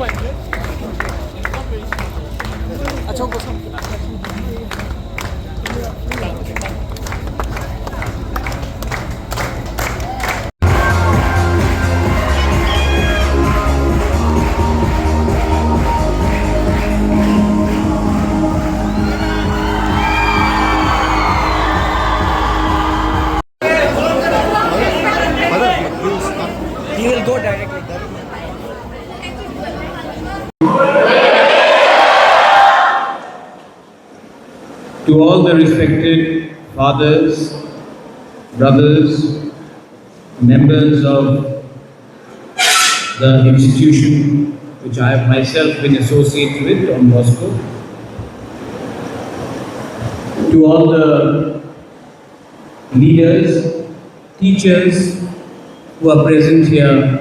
He will go directly. To all the respected fathers, brothers, members of the institution which I have myself been associated with, Don Bosco, to all the leaders, teachers who are present here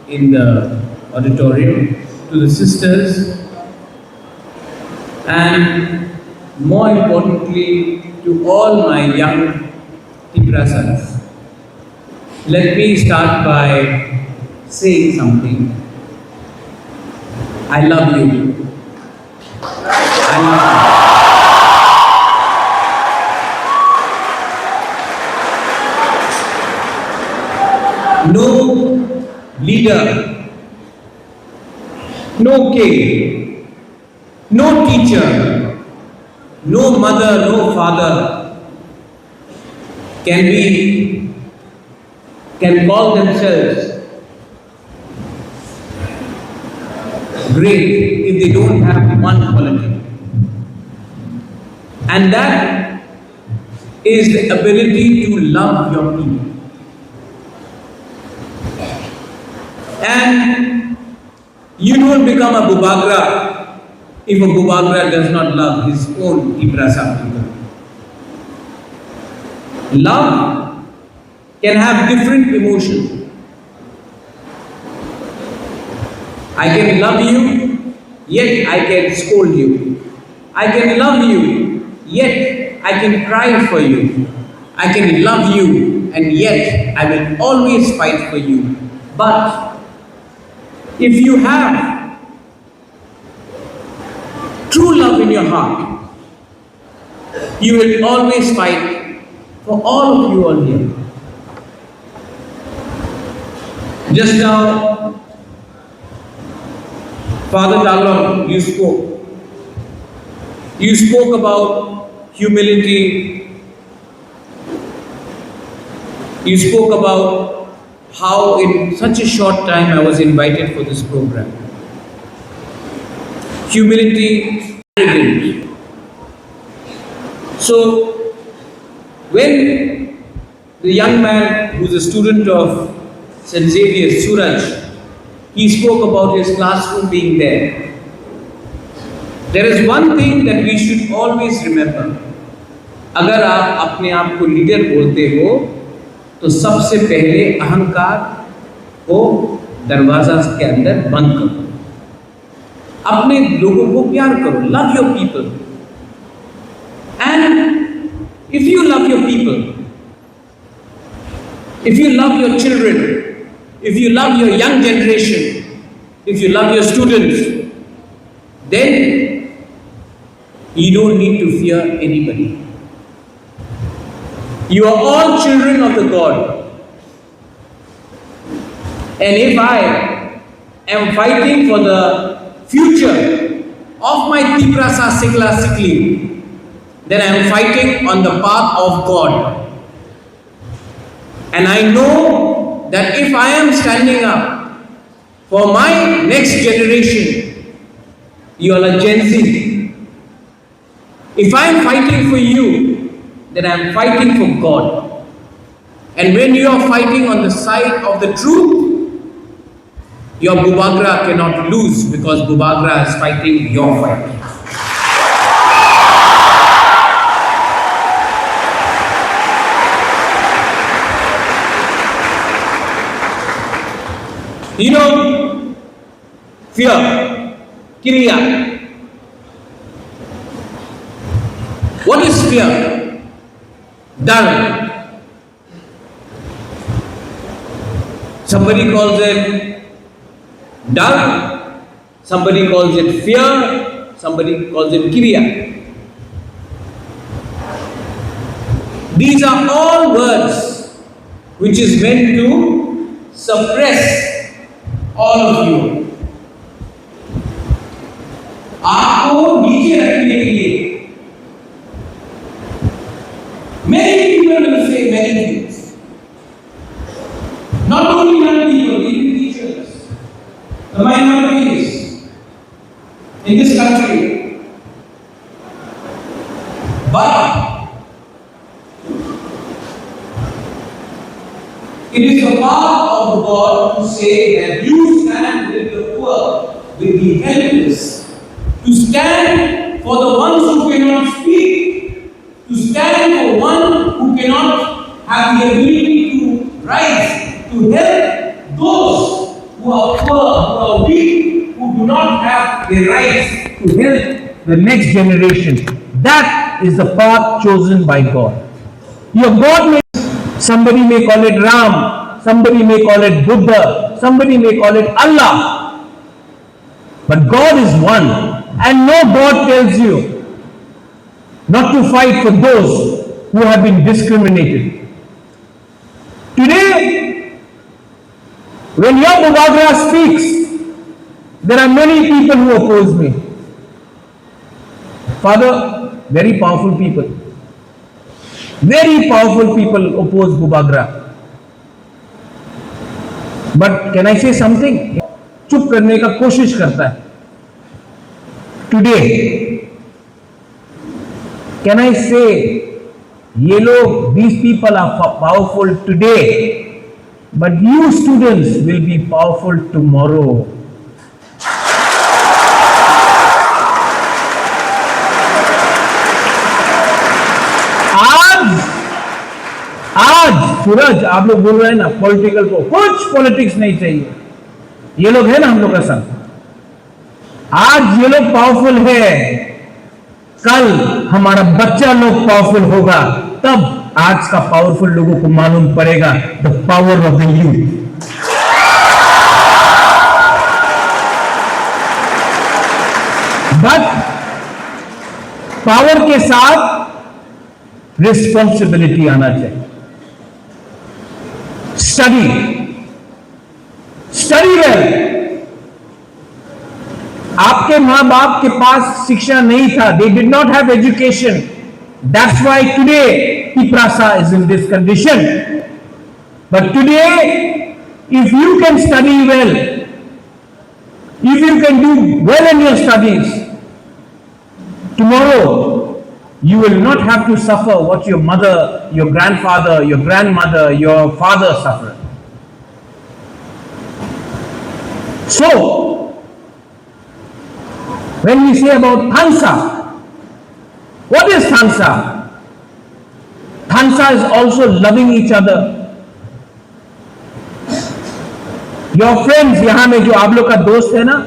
in the auditorium, to the sisters, and more importantly, to all my young Tiprasas. Let me start by saying something. I love you. I love you. No leader, no king, no teacher, no mother, no father can call themselves great if they don't have one quality. And that is the ability to love your people. And you don't become a Bubagra if a Bubagra does not love his own Tiprasa people. Love can have different emotions. I can love you, yet I can scold you. I can love you, yet I can cry for you. I can love you, and yet I will always fight for you. But if you have true love in your heart, you will always fight for all of you all here. Just now, Father Dalon, you spoke. You spoke about humility. You spoke about how in such a short time I was invited for this program. Humility, arrogance. So, when the young man who's a student of St. Xavier's, Suraj, he spoke about his classroom being there. There is one thing that we should always remember. अगर आप अपने आप को leader बोलते हो, तो सबसे पहले अहंकार को दरवाजा के अंदर बंद करो. अपने लोगों को प्यार करो. Love your people. And if you love your people, if you love your children, if you love your young generation, if you love your students, then you don't need to fear anybody. You are all children of the God. And if I am fighting for the future of my Tiprasa Sikla Sikli, then I am fighting on the path of God. And I know that if I am standing up for my next generation, you are a Gen Z. If I am fighting for you, then I am fighting for God. And when you are fighting on the side of the truth, your Bubagra cannot lose because Bubagra is fighting your fight. You know, fear, Kriya. What is fear? Dar. Somebody calls it dar, somebody calls it fear, somebody calls it kiriya. These are all words which is meant to suppress all of you. आपको नीचे रखने के लिए many people will say many things. Not only young people, even teachers, the minorities in this country. But it is the power of God to say that you stand with the poor, with the helpless, to stand for the ones who cannot speak, to stand for one who cannot have the ability to rise, to help those who are poor, who are weak, who do not have the rights to help the next generation. That is the path chosen by God. Your God may, somebody may call it Ram, somebody may call it Buddha, somebody may call it Allah. But God is one. And no God tells you not to fight for those who have been discriminated. Today, when your Bubagra speaks, there are many people who oppose me. Father, very powerful people. Very powerful people oppose Bubagra. But can I say something? चुप करने का कोशिश करता है. Today, can I say, ye log, these people are powerful today, but you students will be powerful tomorrow. आज सूरज आप लोग बोल रहे हैं ना पॉलिटिकल को, कुछ पॉलिटिक्स नहीं चाहिए. ये लोग है ना हम लोग का साथ. आज ये लोग पावरफुल है, कल हमारा बच्चा लोग पावरफुल होगा, तब आज का पावरफुल लोगों को मालूम पड़ेगा the power of the youth. But power के साथ रिस्पॉन्सिबिलिटी आना चाहिए. Study well. आपके माँ बाप के पास शिक्षा नहीं था. They did not have education. That's why today Tiprasa is in this condition. But today, if you can study well, if you can do well in your studies, tomorrow you will not have to suffer what your mother, your grandfather, your grandmother, your father suffered. So, when we say about Thansa, what is Thansa? Thansa is also loving each other. Your friends, यहां में जो आप लोग का दोस्त है ना,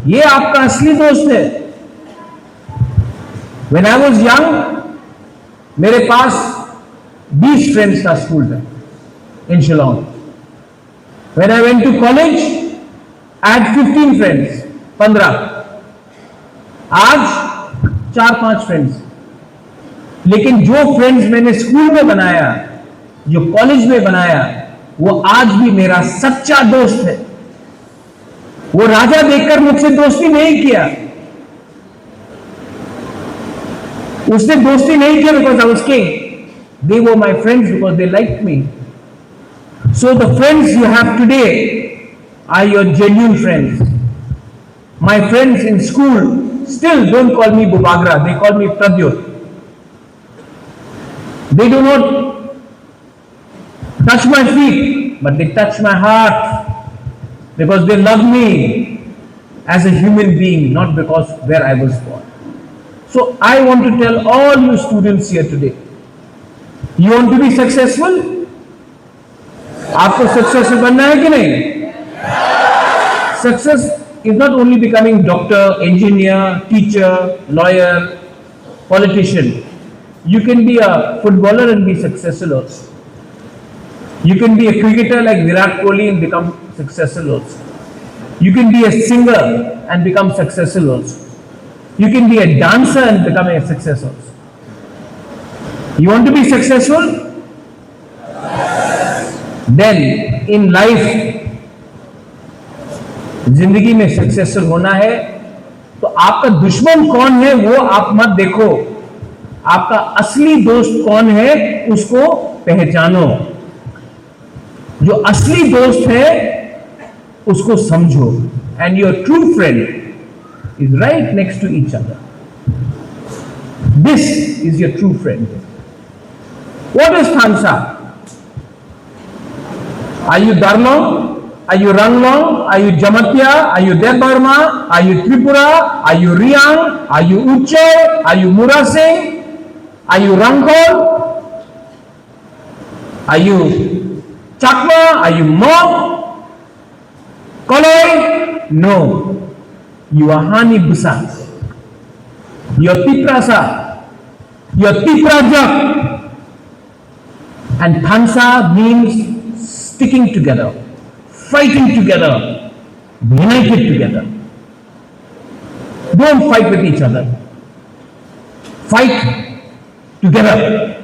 ये आपका असली दोस्त है. When I was young, मेरे पास 20 friends था स्कूल में in Shillong. When I went to college, I had 15 friends, 15. आज 4-5 फ्रेंड्स. लेकिन जो फ्रेंड्स मैंने स्कूल में बनाया, जो कॉलेज में बनाया, वो आज भी मेरा सच्चा दोस्त है. वो राजा देखकर मुझसे दोस्ती नहीं किया. उसने दोस्ती नहीं किया because I was king. They were my friends because they liked me. So the friends you have today are your genuine friends. My friends in school still don't call me Bubagra, they call me Pradyot. They do not touch my feet, but they touch my heart because they love me as a human being, not because where I was born. So I want to tell all you students here today, you want to be successful? आपको successful बनना है कि नहीं? Success is not only becoming doctor, engineer, teacher, lawyer, politician. You can be a footballer and be successful also. You can be a cricketer like Virat Kohli and become successful also. You can be a singer and become successful also. You can be a dancer and become a success also. You want to be successful? Then in life, जिंदगी में successful होना है तो आपका दुश्मन कौन है वो आप मत देखो, आपका असली दोस्त कौन है उसको पहचानो। जो असली दोस्त है उसको समझो, and your true friend is right next to each other. This is your true friend. What is थांसा? Are you Darlong? Are you Ranglong? Are you Jamatya? Are you Debarma? Are you Tripura? Are you Riang? Are you Uche? Are you Murasing? Are you Rangkol? Are you Chakma? Are you Mok? Koloi? No. You are Hani Busa. You are Tiprasa. You are Tiprajak. And Thansa means sticking together, fighting together, united together. Don't fight with each other. Fight together.